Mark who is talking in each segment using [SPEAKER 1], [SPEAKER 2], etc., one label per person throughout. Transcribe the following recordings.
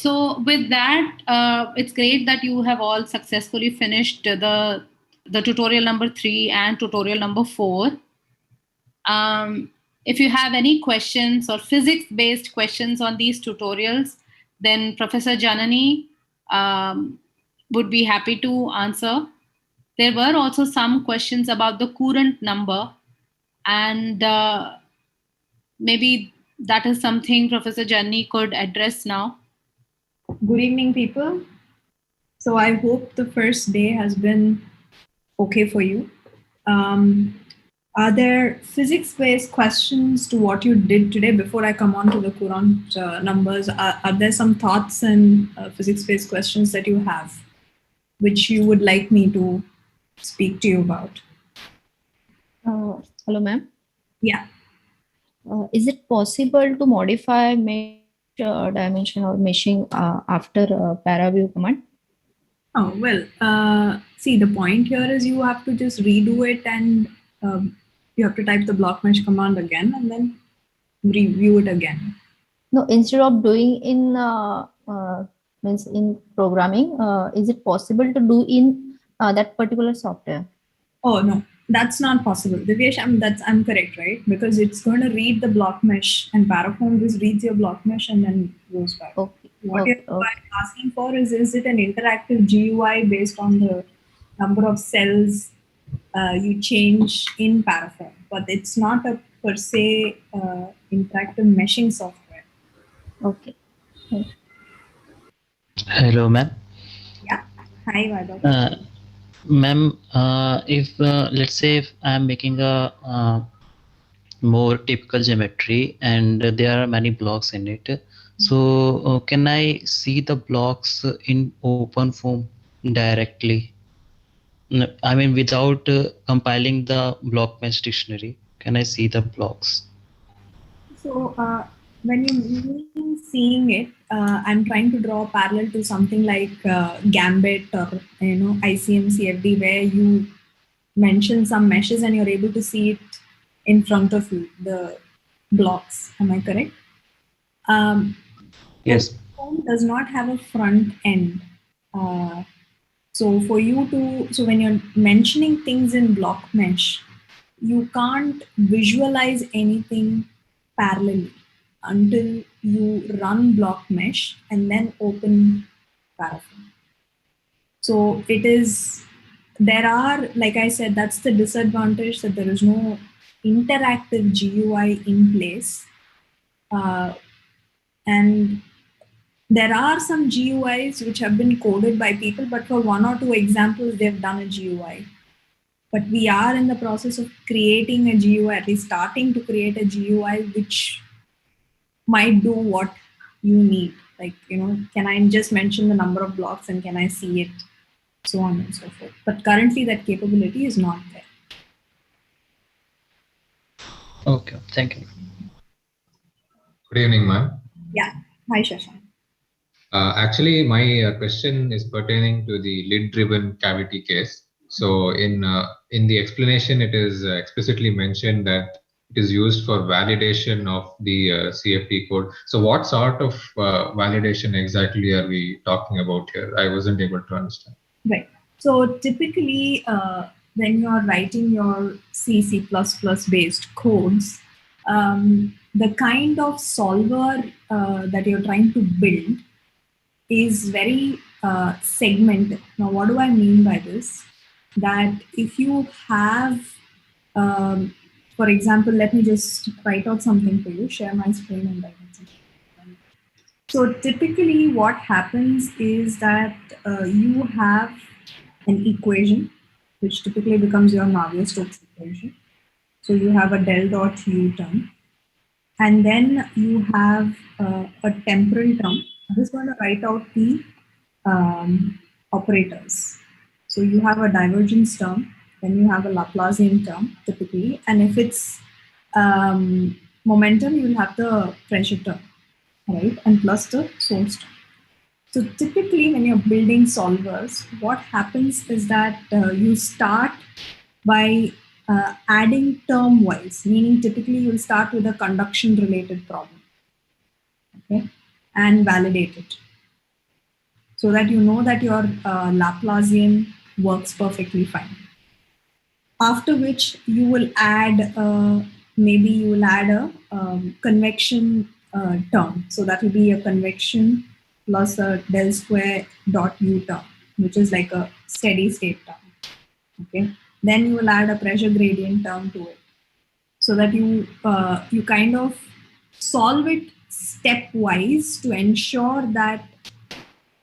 [SPEAKER 1] So with that, it's great that you have all successfully finished the tutorial number 3 and tutorial number 4. If you have any questions or physics-based questions on these tutorials, then Professor Janani would be happy to answer. There were also some questions about the Courant number, and maybe that is something Professor Janani could address now.
[SPEAKER 2] Good evening, people. So I hope the first day has been okay for you. Are there physics-based questions to what you did today before I come on to the Courant numbers? Are there some thoughts and physics-based questions that you have, which you would like me to speak to you about?
[SPEAKER 3] Hello, ma'am.
[SPEAKER 2] Yeah.
[SPEAKER 3] Is it possible to modify mesh dimension or meshing after paraview command?
[SPEAKER 2] Oh, well, see, the point here is you have to just redo it and you have to type the block mesh command again and then review it again.
[SPEAKER 3] No, instead of doing in means in programming, is it possible to do in that particular software?
[SPEAKER 2] Oh, no, that's not possible. Divyesh, I'm correct, right? Because it's going to read the block mesh and Parafoam just reads your block mesh and then goes back.
[SPEAKER 3] Okay.
[SPEAKER 2] What you're asking for is it an interactive GUI based on the number of cells you change in Parafoam? But it's not a per se interactive meshing software.
[SPEAKER 3] Okay.
[SPEAKER 4] Hello, ma'am.
[SPEAKER 2] Yeah. Hi, Vaibhav.
[SPEAKER 4] Ma'am, if let's say if I'm making a more typical geometry and there are many blocks in it, so can I see the blocks in OpenFOAM directly? I mean, without compiling the block mesh dictionary, can I see the blocks?
[SPEAKER 2] So when you mean seeing it, I'm trying to draw a parallel to something like Gambit or ICM CFD, where you mention some meshes and you're able to see it in front of you, the blocks. Am I correct?
[SPEAKER 4] Yes.
[SPEAKER 2] OpenFOAM does not have a front end. So for you to, so when you're mentioning things in block mesh, you can't visualize anything parallelly until you run block mesh and then open Parafoam. So it is, there are, like I said, that's the disadvantage, that there is no interactive GUI in place. And there are some GUIs which have been coded by people, but for 1 or 2 examples, they've done a GUI. But we are in the process of creating a GUI, at least starting to create a GUI, which might do what you need. Like, can I just mention the number of blocks and can I see it? So on and so forth. But currently that capability is not there.
[SPEAKER 4] Okay, thank you.
[SPEAKER 5] Good evening, ma'am.
[SPEAKER 2] Yeah. Hi, Shashank.
[SPEAKER 5] Actually, my question is pertaining to the lid-driven cavity case. So in the explanation, it is explicitly mentioned that it is used for validation of the CFD code. So what sort of validation exactly are we talking about here? I wasn't able to understand.
[SPEAKER 2] Right. So typically, when you're writing your C, C++ based codes, the kind of solver that you're trying to build is very segmented. Now, what do I mean by this? That if you have, for example, let me just write out something for you, share my screen and write out something. So typically what happens is that you have an equation, which typically becomes your Navier-Stokes equation. So you have a del dot U term. And then you have a temporal term. I'm just going to write out the operators. So you have a divergence term, then you have a Laplacian term typically, and if it's momentum, you'll have the pressure term, right? And plus the source term. So typically when you're building solvers, what happens is that you start by adding term-wise, meaning typically you'll start with a conduction-related problem, okay, and validate it. so that you know that your Laplacian works perfectly fine. After which you will add, maybe you will add a convection term. So that will be a convection plus a del square dot u term, which is like a steady state term. Okay. Then you will add a pressure gradient term to it, so that you kind of solve it stepwise to ensure that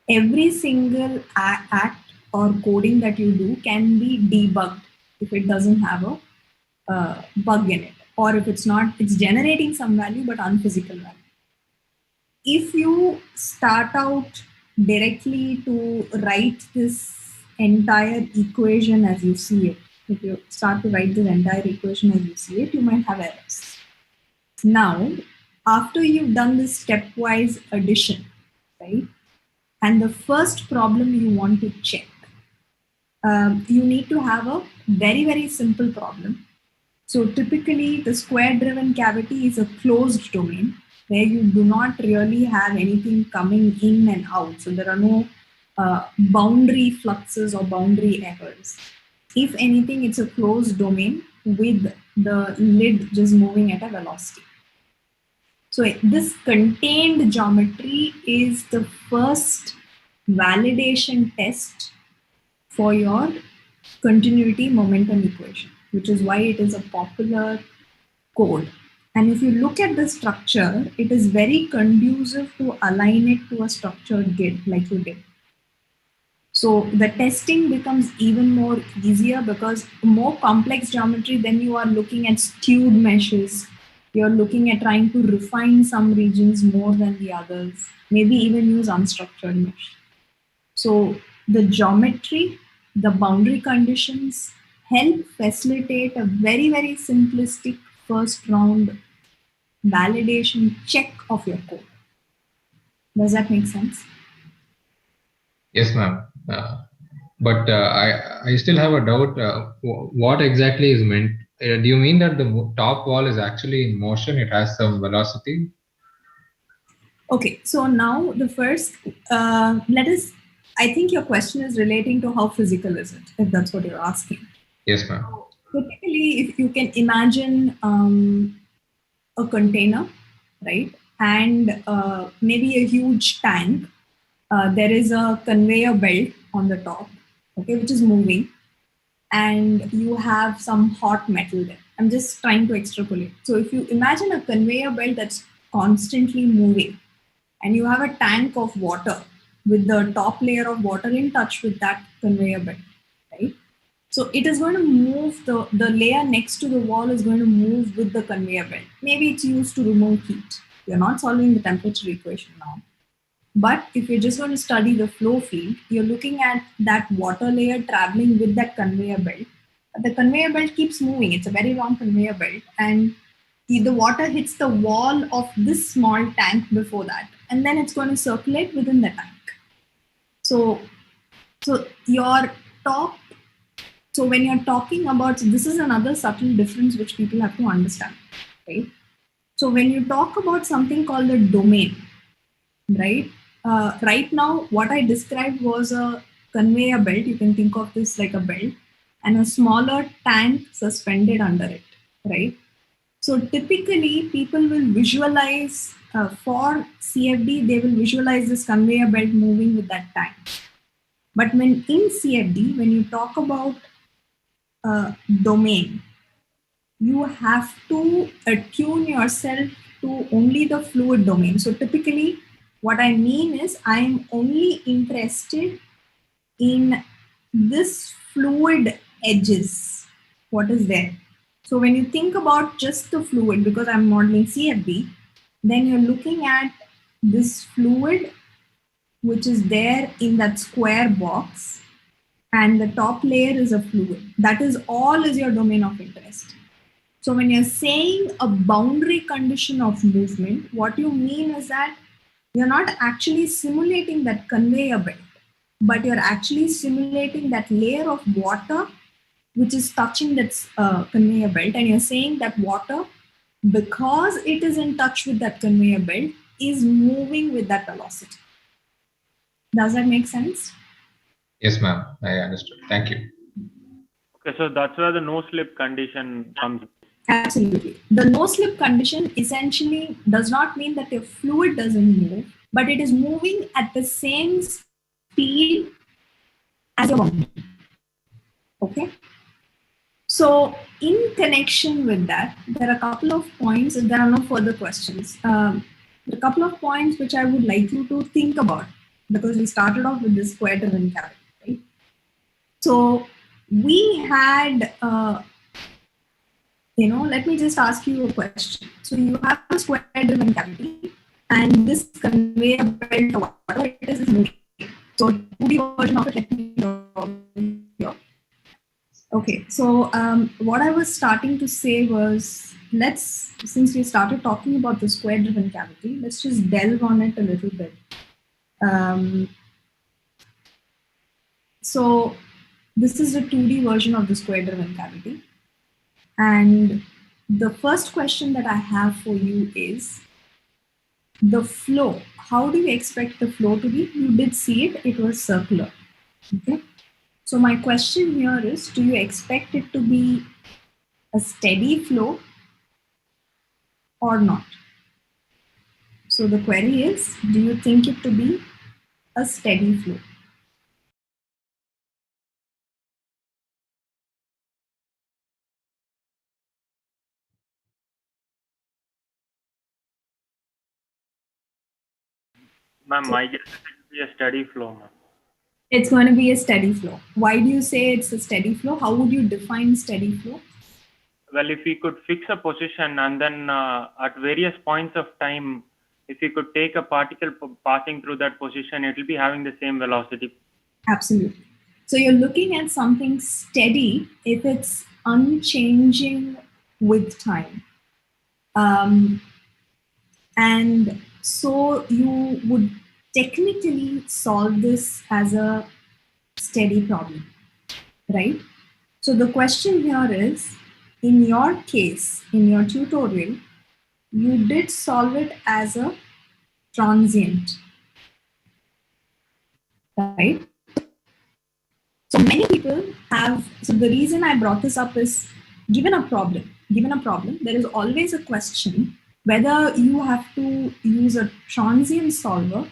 [SPEAKER 2] every single act or coding that you do can be debugged if it doesn't have a bug in it, or if it's not, it's generating some value but unphysical value. If you start out directly to write this entire equation as you see it, if you start to write this entire equation as you see it, you might have errors. Now, after you've done this stepwise addition, right, and the first problem you want to check, you need to have a very, very simple problem. So typically the square-driven cavity is a closed domain where you do not really have anything coming in and out. So there are no boundary fluxes or boundary errors. If anything, it's a closed domain with the lid just moving at a velocity. So this contained geometry is the first validation test for your continuity momentum equation, which is why it is a popular code. And if you look at the structure, it is very conducive to align it to a structured grid like you did. So the testing becomes even more easier, because more complex geometry, then you are looking at skewed meshes. You're looking at trying to refine some regions more than the others, maybe even use unstructured mesh. So the geometry, the boundary conditions help facilitate a very, very simplistic first round validation check of your code. Does that make sense?
[SPEAKER 5] Yes, ma'am. But I still have a doubt. What exactly is meant? Do you mean that the top wall is actually in motion? It has some velocity?
[SPEAKER 2] Okay, so now the first, I think your question is relating to how physical is it, if that's what you're asking.
[SPEAKER 5] Yes, ma'am.
[SPEAKER 2] Typically, if you can imagine a container, right? And maybe a huge tank. There is a conveyor belt on the top, okay, which is moving. And you have some hot metal there. I'm just trying to extrapolate. So if you imagine a conveyor belt that's constantly moving, and you have a tank of water with the top layer of water in touch with that conveyor belt, right? So it is going to move, the layer next to the wall is going to move with the conveyor belt. Maybe it's used to remove heat. You're not solving the temperature equation now. But if you're just going to study the flow field, you're looking at that water layer traveling with that conveyor belt. The conveyor belt keeps moving. It's a very long conveyor belt. And the water hits the wall of this small tank before that. And then it's going to circulate within the tank. So your top, so when you're talking about, so this is another subtle difference which people have to understand, right? So when you talk about something called a domain, right? Right now, what I described was a conveyor belt. You can think of this like a belt, and a smaller tank suspended under it, right? So typically, people will visualize, for CFD, they will visualize this conveyor belt moving with that tank. But when in CFD, when you talk about domain, you have to attune yourself to only the fluid domain. So typically, what I mean is I'm only interested in this fluid edges, what is there. So when you think about just the fluid, because I'm modeling CFD, then you're looking at this fluid, which is there in that square box, and the top layer is a fluid. That is all is your domain of interest. So when you're saying a boundary condition of movement, what you mean is that you're not actually simulating that conveyor belt, but you're actually simulating that layer of water which is touching that conveyor belt. And you're saying that water, because it is in touch with that conveyor belt, is moving with that velocity. Does that make sense?
[SPEAKER 5] Yes, ma'am. I understood. Thank you.
[SPEAKER 6] Okay, so that's where the no slip condition comes.
[SPEAKER 2] Absolutely. The no slip condition essentially does not mean that your fluid doesn't move, but it is moving at the same speed as your body. Okay. So in connection with that, there are a couple of points, and there are no further questions. There are a couple of points which I would like you to think about, because we started off with this square driven cavity, right? So we had, let me just ask you a question. So you have a square driven cavity, and this conveyor belt or whatever it is moving. So 2D version of it, let me draw. Okay, so what I was starting to say was, since we started talking about the square driven cavity, let's just delve on it a little bit. So this is the 2D version of the square driven cavity. And the first question that I have for you is the flow. How do you expect the flow to be? You did see it, it was circular. Okay. So my question here is, do you expect it to be a steady flow or not? So the query is, do you think it to be a steady flow?
[SPEAKER 6] Ma'am, my guess is it will be a steady flow, ma'am.
[SPEAKER 2] It's going to be a steady flow. Why do you say it's a steady flow? How would you define steady flow?
[SPEAKER 6] Well, if we could fix a position and then at various points of time, if we could take a particle passing through that position, it will be having the same velocity.
[SPEAKER 2] Absolutely. So you're looking at something steady if it's unchanging with time. And so you would technically solve this as a steady problem, right? So the question here is, in your case, in your tutorial, you did solve it as a transient, right? So many people have, so the reason I brought this up is, given a problem, there is always a question whether you have to use a transient solver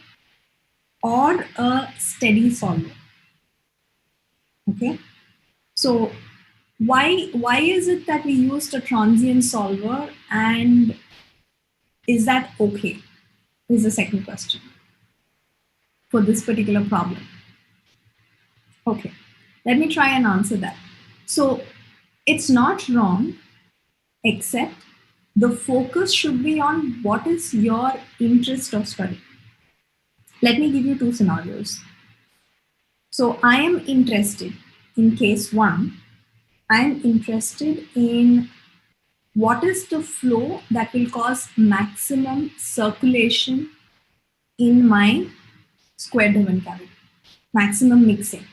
[SPEAKER 2] or a steady solver. Okay. So why is it that we used a transient solver, and is that okay? Is the second question for this particular problem. Okay, let me try and answer that. So it's not wrong, except the focus should be on what is your interest of study. Let me give you two scenarios. So I am interested in case one, I am interested in what is the flow that will cause maximum circulation in my square driven cavity, maximum mixing,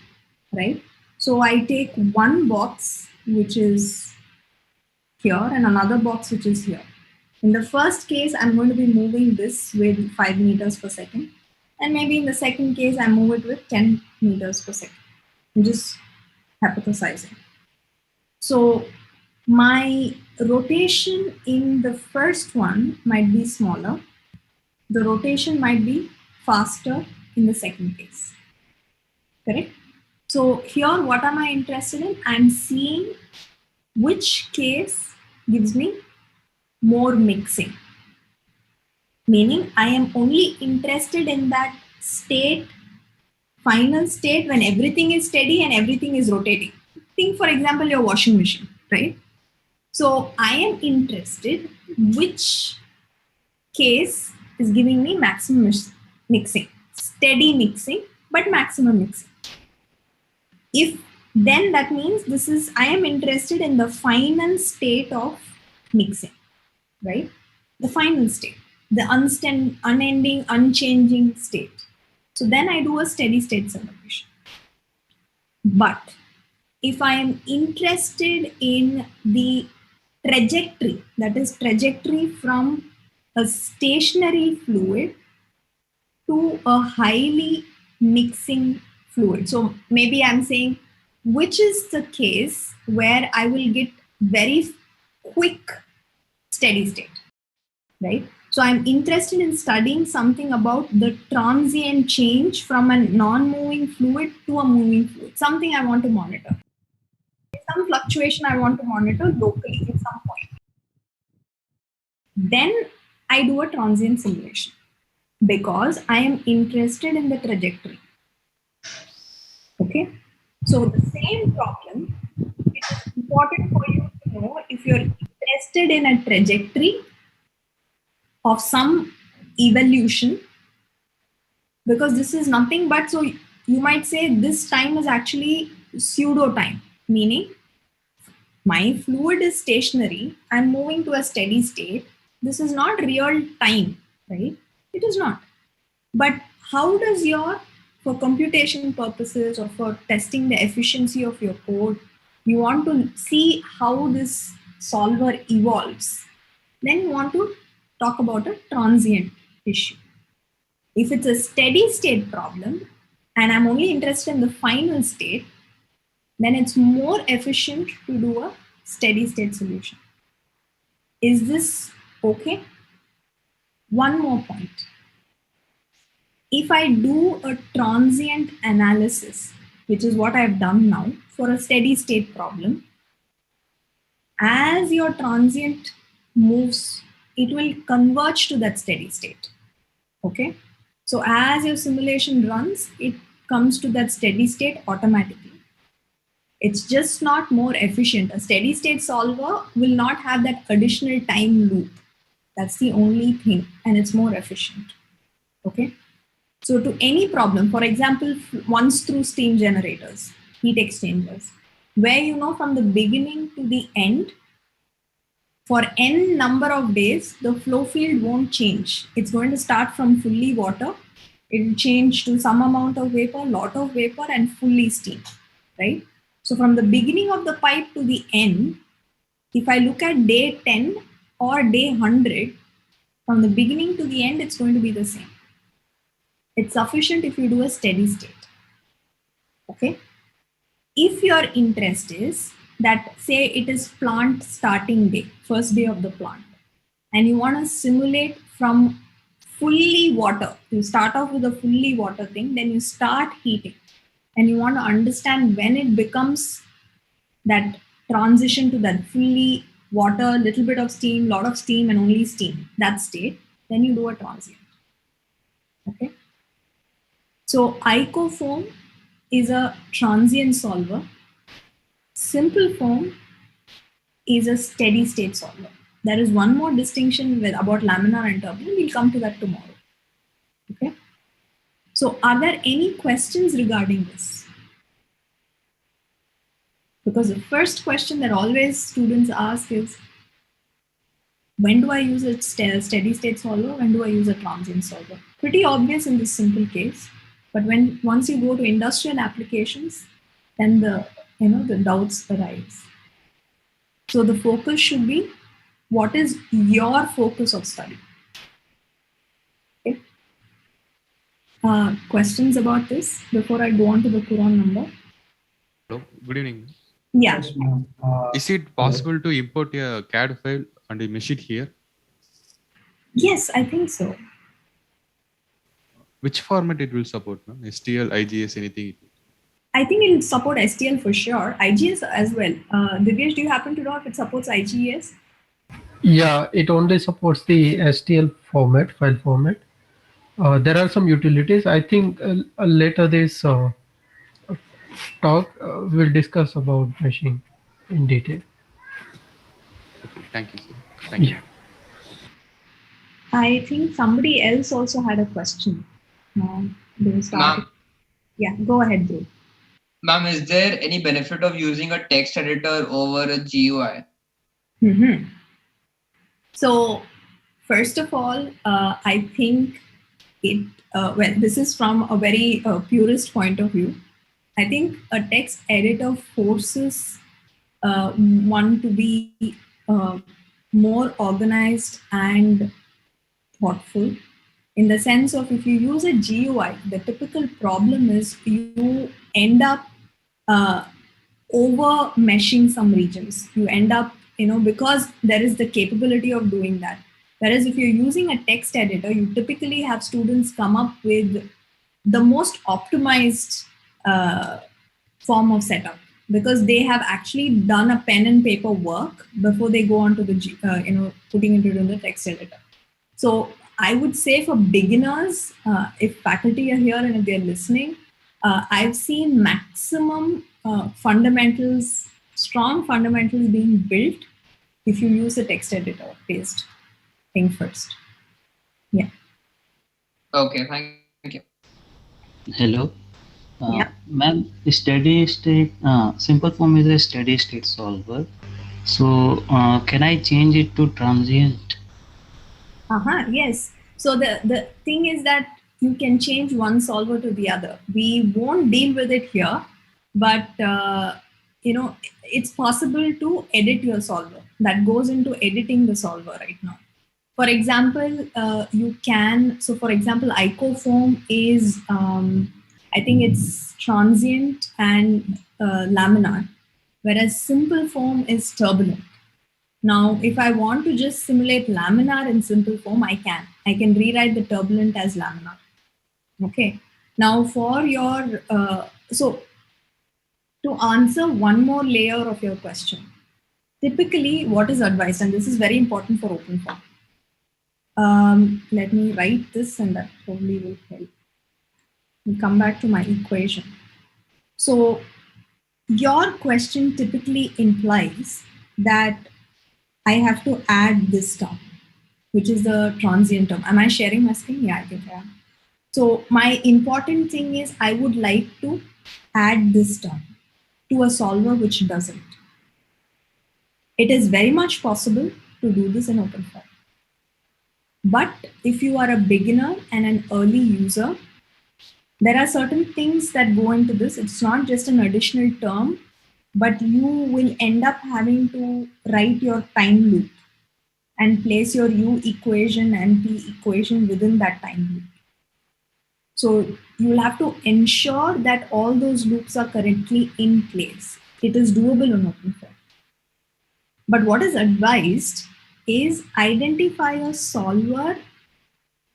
[SPEAKER 2] right? So I take one box, which is here, and another box, which is here. In the first case, I'm going to be moving this with 5 meters per second. And maybe in the second case, I move it with 10 meters per second. I'm just hypothesizing. So my rotation in the first one might be smaller. The rotation might be faster in the second case. Correct? So here, what am I interested in? I'm seeing which case gives me more mixing. Meaning I am only interested in that state, final state, when everything is steady and everything is rotating. Think, for example, your washing machine, right? So I am interested which case is giving me maximum mixing, steady mixing, but maximum mixing. If then that means I am interested in the final state of mixing, right? The final state, the unending, unchanging state. So then I do a steady state separation. But if I am interested in the trajectory, that is trajectory from a stationary fluid to a highly mixing fluid. So maybe I'm saying, which is the case where I will get very quick steady state, right? So I'm interested in studying something about the transient change from a non-moving fluid to a moving fluid, something I want to monitor. Some fluctuation I want to monitor locally at some point. Then I do a transient simulation because I am interested in the trajectory. Okay, so the same problem, it is important for you to know if you're interested in a trajectory of some evolution, because this is nothing but, so you might say this time is actually pseudo time, meaning my fluid is stationary, I'm moving to a steady state. This is not real time, right? It is not. But how does your, for computation purposes or for testing the efficiency of your code, you want to see how this solver evolves. Then you want to talk about a transient issue. If it's a steady state problem and I'm only interested in the final state, then it's more efficient to do a steady state solution. Is this okay? One more point. If I do a transient analysis, which is what I've done now for a steady state problem, as your transient moves, it will converge to that steady state. Okay? So as your simulation runs, it comes to that steady state automatically. It's just not more efficient. A steady state solver will not have that additional time loop. That's the only thing, and it's more efficient. Okay. So to any problem, for example, once through steam generators, heat exchangers, where you know from the beginning to the end, for n number of days, the flow field won't change. It's going to start from fully water. It will change to some amount of vapor, lot of vapor, and fully steam, right? So from the beginning of the pipe to the end, if I look at day 10 or day 100, from the beginning to the end, it's going to be the same. It's sufficient if you do a steady state. Okay. If your interest is that, say it is plant starting day, first day of the plant, and you want to simulate from fully water, you start off with a fully water thing, then you start heating, and you want to understand when it becomes that transition to that fully water, little bit of steam, lot of steam, and only steam, that state, then you do a transient. Okay. So icofoam is a transient solver. Simple foam is a steady state solver. There is one more distinction about laminar and turbulent. We'll come to that tomorrow. Okay. So are there any questions regarding this? Because the first question that always students ask is, when do I use a steady state solver? When do I use a transient solver? Pretty obvious in this simple case. But once you go to industrial applications, then the doubts arise. So the focus should be, what is your focus of study? Okay. Questions about this before I go on to the Quran number?
[SPEAKER 7] Hello, good evening.
[SPEAKER 2] Yeah.
[SPEAKER 8] Yes, ma'am.
[SPEAKER 7] Is it possible to import a CAD file and mesh it here?
[SPEAKER 2] Yes, I think so.
[SPEAKER 7] Which format it will support, ma'am? STL, IGS, anything?
[SPEAKER 2] I think it will support STL for sure. IGS as well. Divyesh, do you happen to know if it supports IGS?
[SPEAKER 8] Yeah, it only supports the STL format, file format. There are some utilities. I think later this talk we'll discuss about meshing in detail.
[SPEAKER 7] Okay, thank you, sir. Thank you.
[SPEAKER 2] I think somebody else also had a question.
[SPEAKER 9] Ma'am,
[SPEAKER 2] Yeah, go ahead, Dhruv.
[SPEAKER 9] ma'am, is there any benefit of using a text editor over a GUI?
[SPEAKER 2] Mm-hmm. So, first of all, I think it, well, this is from a very purist point of view. I think a text editor forces one to be more organized and thoughtful. In the sense of if you use a GUI, the typical problem is you end up over meshing some regions. You end up, because there is the capability of doing that. Whereas if you're using a text editor, you typically have students come up with the most optimized form of setup, because they have actually done a pen and paper work before they go on to the, putting it into the text editor. So I would say for beginners, if faculty are here and if they're listening, I've seen maximum fundamentals, strong fundamentals being built if you use the text editor based thing first. Yeah.
[SPEAKER 9] Okay, thank you.
[SPEAKER 4] Hello.
[SPEAKER 2] Yeah.
[SPEAKER 4] Ma'am, steady state, simple form is a steady state solver. So can I change it to transient?
[SPEAKER 2] Yes. So the thing is that you can change one solver to the other. We won't deal with it here, but it's possible to edit your solver. That goes into editing the solver right now. For example, you can. So for example, Icofoam is I think it's transient and laminar, whereas simple form is turbulent. Now, if I want to just simulate laminar in simple form, I can. I can rewrite the turbulent as laminar. Okay. Now, for your, so to answer one more layer of your question, typically what is advised, and this is very important for OpenFOAM. Let me write this and that probably will help. We'll come back to my equation. So your question typically implies that I have to add this term, which is the transient term. Am I sharing my screen? Yeah, I think I am. So my important thing is I would like to add this term to a solver which doesn't. It is very much possible to do this in OpenFOAM. But if you are a beginner and an early user, there are certain things that go into this. It's not just an additional term, but you will end up having to write your time loop and place your U equation and P equation within that time loop. So you will have to ensure that all those loops are correctly in place. It is doable on OpenFOAM. But what is advised is identify a solver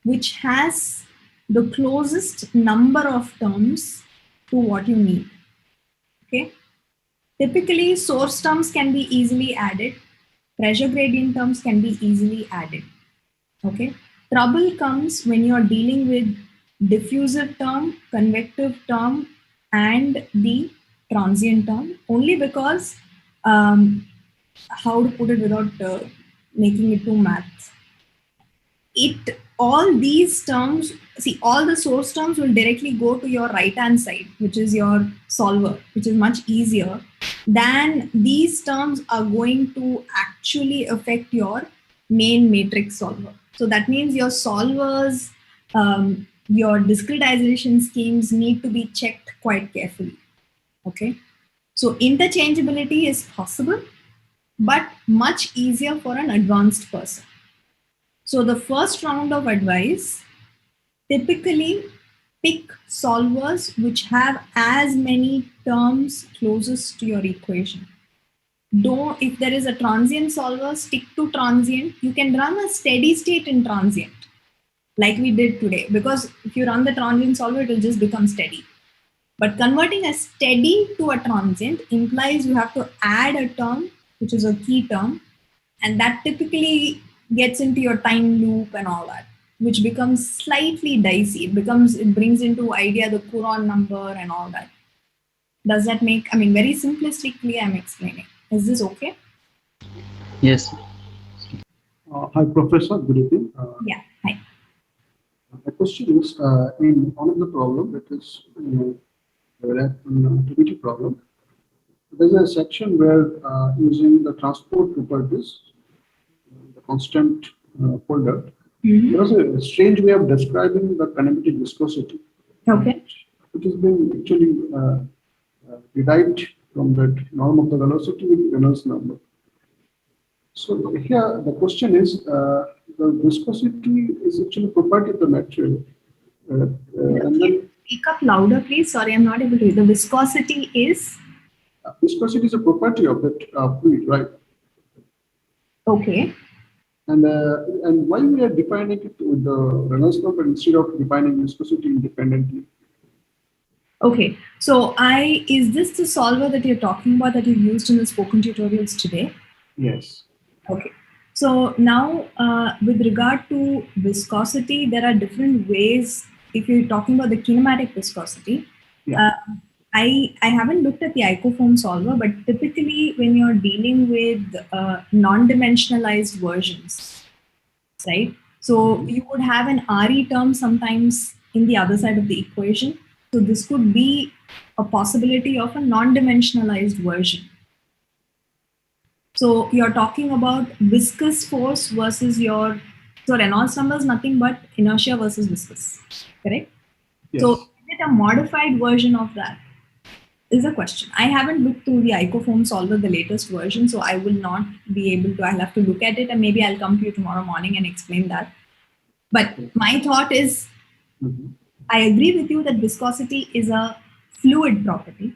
[SPEAKER 2] which has the closest number of terms to what you need. Okay. Typically, source terms can be easily added. Pressure gradient terms can be easily added. Okay. Trouble comes when you're dealing with diffusive term, convective term, and the transient term, only because, how to put it without making it too math. All these terms, see, all the source terms will directly go to your right-hand side, which is your solver, which is much easier than these terms are going to actually affect your main matrix solver. So that means your solvers, your discretization schemes need to be checked quite carefully. Okay. So interchangeability is possible, but much easier for an advanced person. So the first round of advice, typically pick solvers which have as many terms closest to your equation. If there is a transient solver, stick to transient. You can run a steady state in transient, like we did today, because if you run the transient solver, it will just become steady. But converting a steady to a transient implies you have to add a term, which is a key term, and that typically gets into your time loop and all that, which becomes slightly dicey. It brings into idea the Coulomb number and all that. Does that make, very simplistically I'm explaining. Is this okay?
[SPEAKER 4] Yes.
[SPEAKER 10] Hi, Professor. Good evening.
[SPEAKER 2] Yeah, hi.
[SPEAKER 10] My question is, in one of the problem, it is activity problem. There's a section where using the transport properties, the constant folder, there's a strange way of describing the kinematic viscosity.
[SPEAKER 2] Okay.
[SPEAKER 10] It has been actually derived from that norm of the velocity with Reynolds number. So here the question is, the viscosity is actually a property of the material. And then
[SPEAKER 2] speak up louder, please. Sorry, I'm not able to hear. The viscosity is?
[SPEAKER 10] Viscosity is a property of that fluid, right?
[SPEAKER 2] Okay.
[SPEAKER 10] And why we are defining it with the Reynolds number instead of defining viscosity independently?
[SPEAKER 2] Okay, so is this the solver that you're talking about that you used in the spoken tutorials today?
[SPEAKER 10] Yes.
[SPEAKER 2] Okay, so now with regard to viscosity, there are different ways. If you're talking about the kinematic viscosity,
[SPEAKER 10] yeah.
[SPEAKER 2] I haven't looked at the icofoam solver, but typically when you're dealing with non-dimensionalized versions, right? So you would have an RE term sometimes in the other side of the equation. So this could be a possibility of a non-dimensionalized version. So you're talking about viscous force versus so Reynolds number is nothing but inertia versus viscous, correct?
[SPEAKER 10] Yes.
[SPEAKER 2] So is it a modified version of that? Is a question. I haven't looked through the icofoam solver, the latest version, so I will not be able to. I'll have to look at it and maybe I'll come to you tomorrow morning and explain that. But my thought is, I agree with you that viscosity is a fluid property,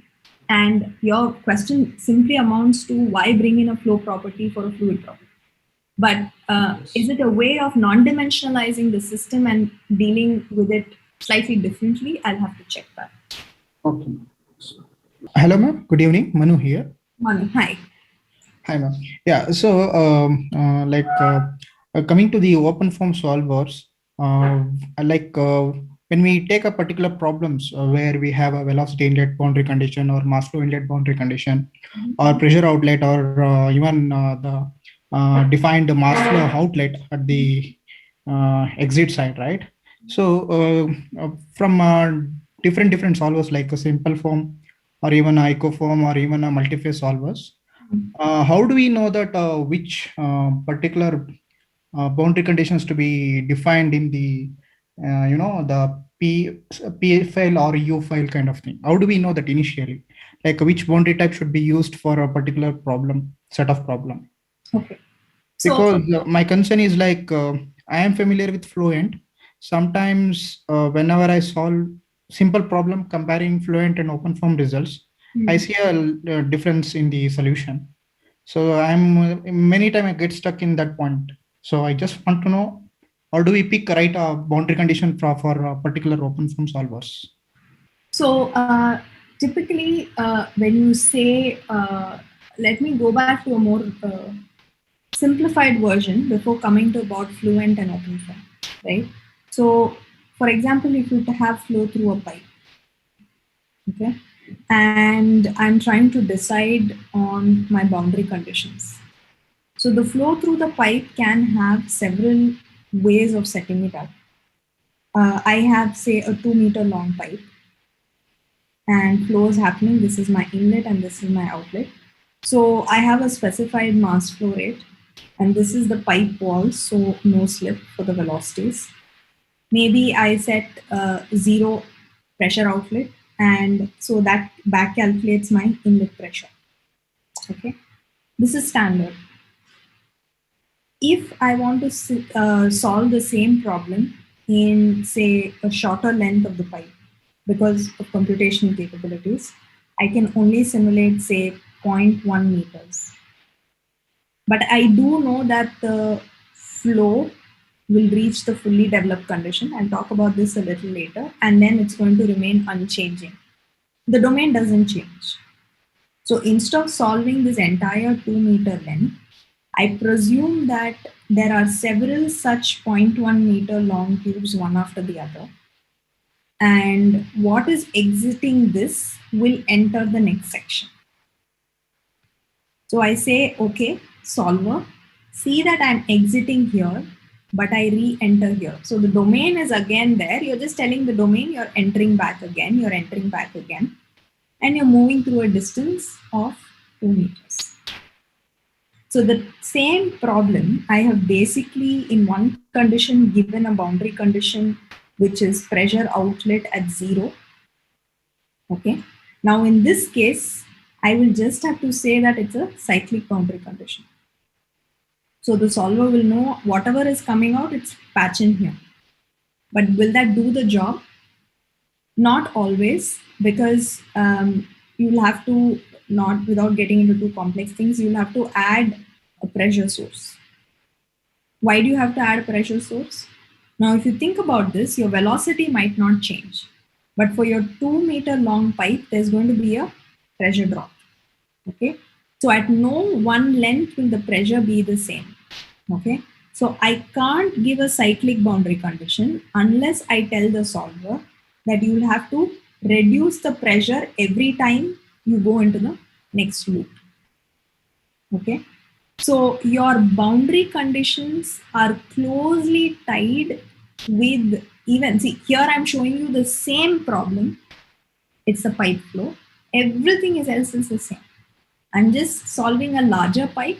[SPEAKER 2] and your question simply amounts to why bring in a flow property for a fluid property. But is it a way of non-dimensionalizing the system and dealing with it slightly differently? I'll have to check that.
[SPEAKER 10] Okay.
[SPEAKER 11] Hello, ma'am. Good evening. Manu here.
[SPEAKER 2] Manu, hi.
[SPEAKER 11] Hi, ma'am. Yeah. So, coming to the open form solvers, when we take a particular problems where we have a velocity inlet boundary condition or mass flow inlet boundary condition, or pressure outlet, or even the defined mass flow outlet at the exit side, right? So, from different solvers like a simple form, or even icofoam, or even a multi-phase solvers. How do we know that which particular boundary conditions to be defined in the the P file or U file kind of thing? How do we know that initially? Like which boundary type should be used for a particular set of problem?
[SPEAKER 2] Okay.
[SPEAKER 11] Because my concern is like I am familiar with Fluent. Sometimes whenever I solve simple problem comparing Fluent and OpenFOAM results, I see a difference in the solution. So many times I get stuck in that point. So I just want to know, how do we pick right boundary condition for a particular OpenFOAM solvers?
[SPEAKER 2] So typically when you say, let me go back to a more simplified version before coming to about Fluent and OpenFOAM, right? So for example, if you have flow through a pipe, okay, and I'm trying to decide on my boundary conditions. So the flow through the pipe can have several ways of setting it up. I have, say, a 2 meter long pipe and flow is happening. This is my inlet and this is my outlet. So I have a specified mass flow rate and this is the pipe wall, so no slip for the velocities. Maybe I set 0 pressure outlet, and so that back calculates my inlet pressure. Okay, this is standard. If I want to solve the same problem in, say, a shorter length of the pipe because of computational capabilities, I can only simulate, say, 0.1 meters. But I do know that the flow will reach the fully developed condition. I'll talk about this a little later, and then it's going to remain unchanging. The domain doesn't change. So instead of solving this entire 2 meter length, I presume that there are several such 0.1 meter long tubes, one after the other. And what is exiting this will enter the next section. So I say, okay, solver, see that I'm exiting here, but I re-enter here. So the domain is again there. You're just telling the domain you're entering back again, you're entering back again, and you're moving through a distance of 2 meters. So the same problem, I have basically in one condition given a boundary condition, which is pressure outlet at 0. Okay. Now in this case, I will just have to say that it's a cyclic boundary condition. So the solver will know whatever is coming out, it's patch in here. But will that do the job? Not always, because you'll have to, not without getting into too complex things, you'll have to add a pressure source. Why do you have to add a pressure source? Now, if you think about this, your velocity might not change, but for your 2 meter long pipe, there's going to be a pressure drop. Okay. So at no one length will the pressure be the same. Okay. So I can't give a cyclic boundary condition unless I tell the solver that you will have to reduce the pressure every time you go into the next loop. Okay. So your boundary conditions are closely tied with even, see here I'm showing you the same problem. It's a pipe flow. Everything else is the same. I'm just solving a larger pipe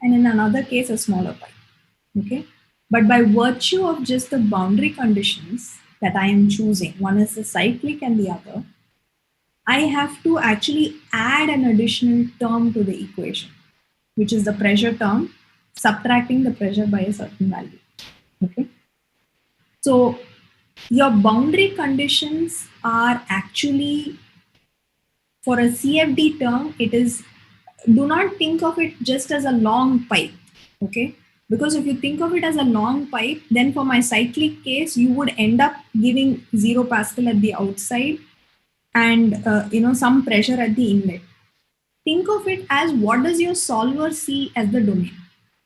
[SPEAKER 2] and in another case a smaller pipe. Okay. But by virtue of just the boundary conditions that I am choosing, one is the cyclic and the other, I have to actually add an additional term to the equation, which is the pressure term, subtracting the pressure by a certain value. Okay. So your boundary conditions are actually, for a CFD term, it is, do not think of it just as a long pipe. Okay. Because if you think of it as a long pipe, then for my cyclic case, you would end up giving 0 Pascal at the outside and some pressure at the inlet. Think of it as what does your solver see as the domain?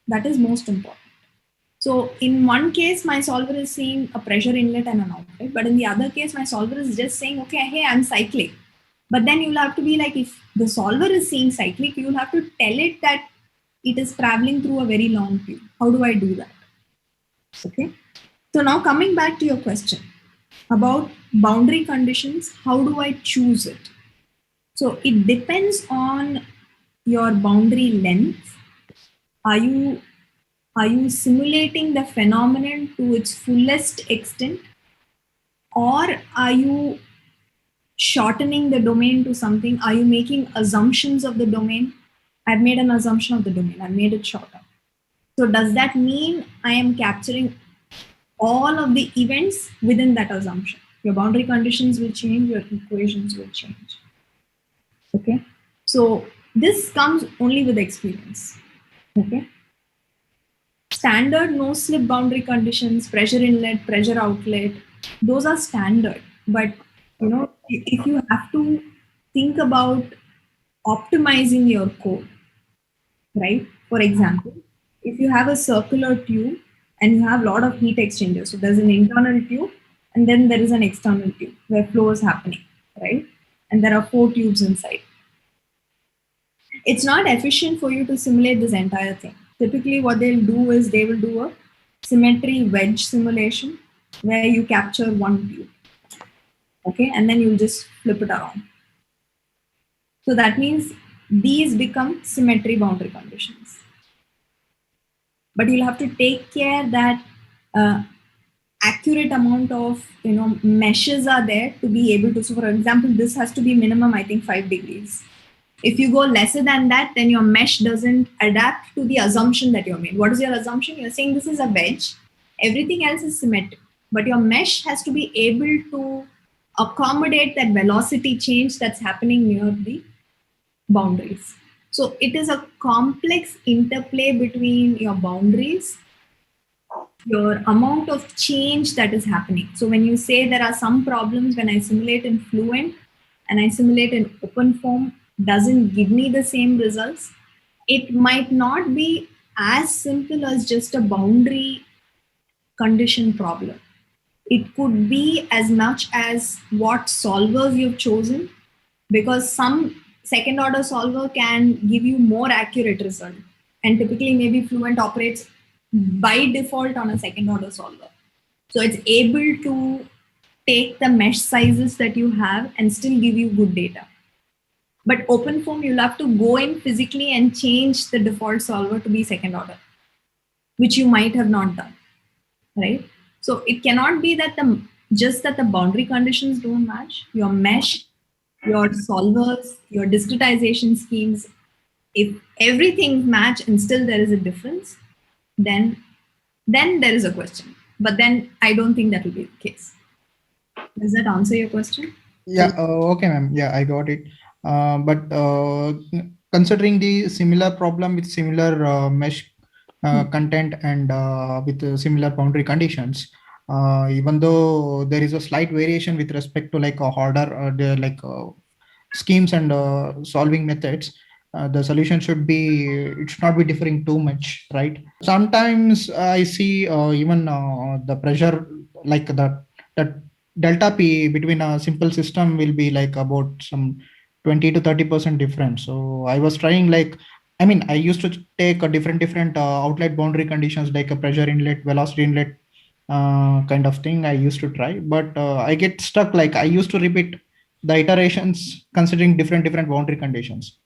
[SPEAKER 2] That is most important. So in one case, my solver is seeing a pressure inlet and an outlet, but in the other case, my solver is just saying, okay, hey, I'm cyclic. But then you'll have to be like, if the solver is seeing cyclic, you'll have to tell it that it is traveling through a very long tube. How do I do that? Okay. So now coming back to your question about boundary conditions, how do I choose it? So it depends on your boundary length. Are you simulating the phenomenon to its fullest extent, or are you shortening the domain to something? Are you making assumptions of the domain? I've made an assumption of the domain. I've made it shorter. So does that mean I am capturing all of the events within that assumption? Your boundary conditions will change, your equations will change. Okay. So this comes only with experience. Okay. Standard no slip boundary conditions, pressure inlet, pressure outlet, those are standard. But if you have to think about optimizing your code, right? For example, if you have a circular tube and you have a lot of heat exchangers, so there's an internal tube and then there is an external tube where flow is happening, right? And there are 4 tubes inside. It's not efficient for you to simulate this entire thing. Typically what they'll do is they will do a symmetry wedge simulation where you capture one tube. Okay, and then you'll just flip it around. So that means these become symmetry boundary conditions. But you'll have to take care that accurate amount of meshes are there to be able to. So for example, this has to be minimum, I think 5 degrees. If you go lesser than that, then your mesh doesn't adapt to the assumption that you made. What is your assumption? You're saying this is a wedge. Everything else is symmetric. But your mesh has to be able to accommodate that velocity change that's happening near the boundaries. So it is a complex interplay between your boundaries, your amount of change that is happening. So when you say there are some problems when I simulate in Fluent and I simulate in OpenFOAM, doesn't give me the same results, it might not be as simple as just a boundary condition problem. It could be as much as what solvers you've chosen, because some second order solver can give you more accurate result. And typically maybe Fluent operates by default on a second order solver. So it's able to take the mesh sizes that you have and still give you good data. But OpenFOAM, you'll have to go in physically and change the default solver to be second order, which you might have not done, right? So it cannot be that just that the boundary conditions don't match. Your mesh, your solvers, your discretization schemes, if everything match and still there is a difference, then there is a question. But then I don't think that will be the case. Does that answer your question?
[SPEAKER 11] Yeah, okay, ma'am. Yeah, I got it. But considering the similar problem with similar mesh content and with similar boundary conditions, even though there is a slight variation with respect to like a order, schemes and solving methods, the solution should be, it should not be differing too much, right? Sometimes I see even the pressure, like that delta P between a simple system will be like about some 20 to 30% difference. So I was trying like, I mean, I used to take a different outlet boundary conditions like a pressure inlet, velocity inlet kind of thing I used to try, but I get stuck. Like I used to repeat the iterations considering different boundary conditions.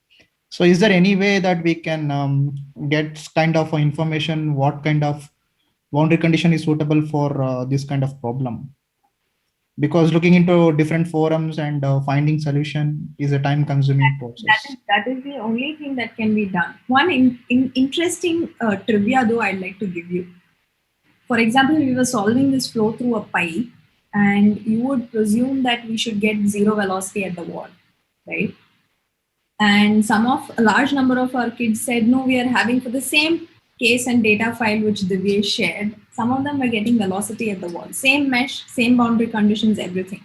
[SPEAKER 11] So is there any way that we can get kind of information what kind of boundary condition is suitable for this kind of problem? Because looking into different forums and finding solution is a time consuming process.
[SPEAKER 2] That is the only thing that can be done. One interesting trivia though I'd like to give you. For example, we were solving this flow through a pipe, and you would presume that we should get zero velocity at the wall, right? And a large number of our kids said, no, we are having, for the same case and data file which Divyesh shared, some of them were getting velocity at the wall, same mesh, same boundary conditions, everything.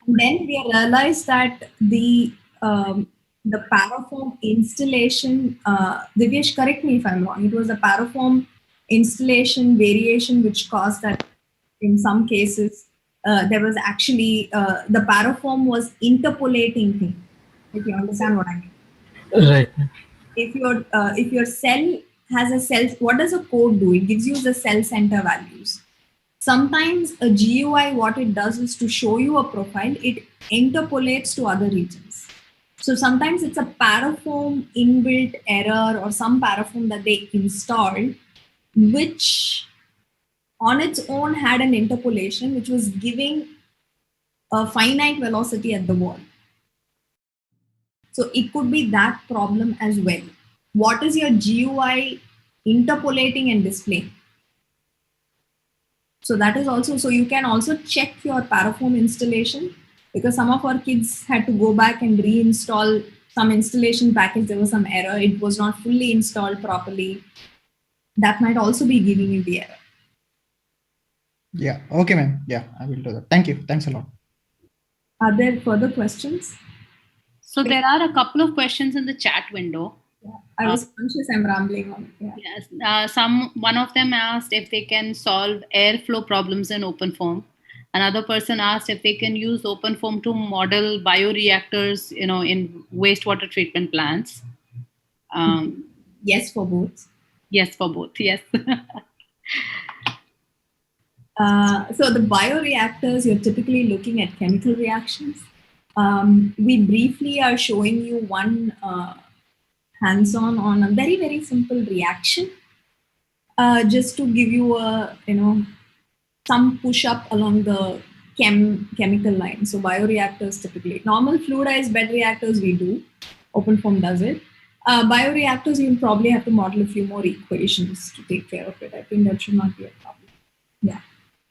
[SPEAKER 2] And then we realized that the paraform installation, Divyesh, correct me if I'm wrong, it was the paraform installation variation which caused that in some cases there was actually the paraform was interpolating thing, if you understand what I mean.
[SPEAKER 8] Right.
[SPEAKER 2] If your cell has a cell, what does a code do? It gives you the cell center values. Sometimes a GUI, what it does is to show you a profile, it interpolates to other regions. So sometimes it's a paraform inbuilt error or some paraform that they installed, which on its own had an interpolation, which was giving a finite velocity at the wall. So it could be that problem as well. What is your GUI interpolating and displaying? So that is also, so you can also check your paraform installation, because some of our kids had to go back and reinstall some installation package. There was some error. It was not fully installed properly. That might also be giving you the error.
[SPEAKER 11] Yeah. Okay, ma'am. Yeah, I will do that. Thank you. Thanks a lot.
[SPEAKER 2] Are there further questions?
[SPEAKER 1] So there are a couple of questions in the chat window.
[SPEAKER 2] Yeah, I was conscious I'm rambling on it. Yeah.
[SPEAKER 1] Yes. One of them asked if they can solve airflow problems in OpenFOAM. Another person asked if they can use OpenFOAM to model bioreactors, in wastewater treatment plants.
[SPEAKER 2] Yes, for both.
[SPEAKER 1] Yes, for both. Yes.
[SPEAKER 2] So the bioreactors, you're typically looking at chemical reactions. We briefly are showing you one hands-on on a very, very simple reaction, just to give you a, some push-up along the chemical line. So bioreactors typically, normal fluidized bed reactors we do, OpenFOAM does it. Bioreactors, you'll probably have to model a few more equations to take care of it. I think that should not be a problem. Yeah.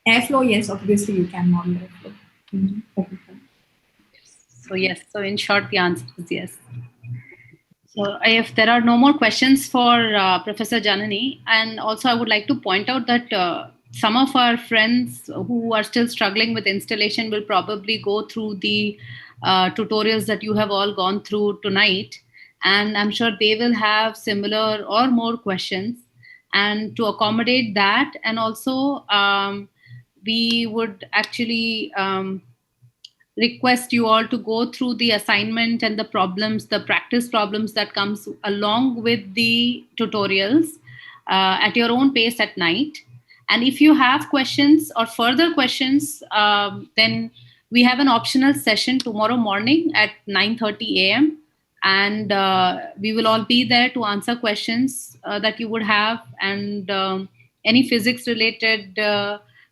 [SPEAKER 2] Airflow, yes, obviously you can model airflow.
[SPEAKER 1] So yes, so in short, the answer is yes. So if there are no more questions for Professor Janani, and also I would like to point out that some of our friends who are still struggling with installation will probably go through the tutorials that you have all gone through tonight. And I'm sure they will have similar or more questions. And to accommodate that, and also we would actually request you all to go through the assignment and the problems, the practice problems that comes along with the tutorials at your own pace at night. And if you have questions or further questions, then we have an optional session tomorrow morning at 9:30 a.m. And we will all be there to answer questions that you would have, and any physics related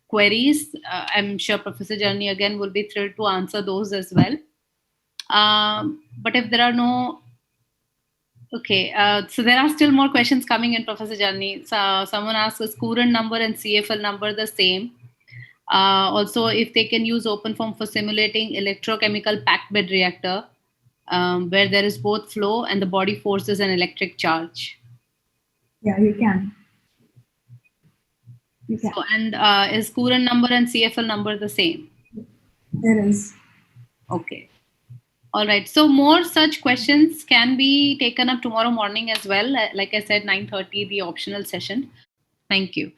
[SPEAKER 1] queries. I'm sure Professor Janani again will be thrilled to answer those as well. But if there are no Okay, so there are still more questions coming in, Professor Janani. So someone asks, is Courant number and CFL number the same? Also, if they can use OpenFOAM for simulating electrochemical packed bed reactor, where there is both flow and the body forces an electric charge.
[SPEAKER 2] Yeah, you can. You can.
[SPEAKER 1] So, and is Courant number and CFL number the same?
[SPEAKER 2] There is.
[SPEAKER 1] Okay. All right. So more such questions can be taken up tomorrow morning as well. Like I said, 9:30, the optional session. Thank you.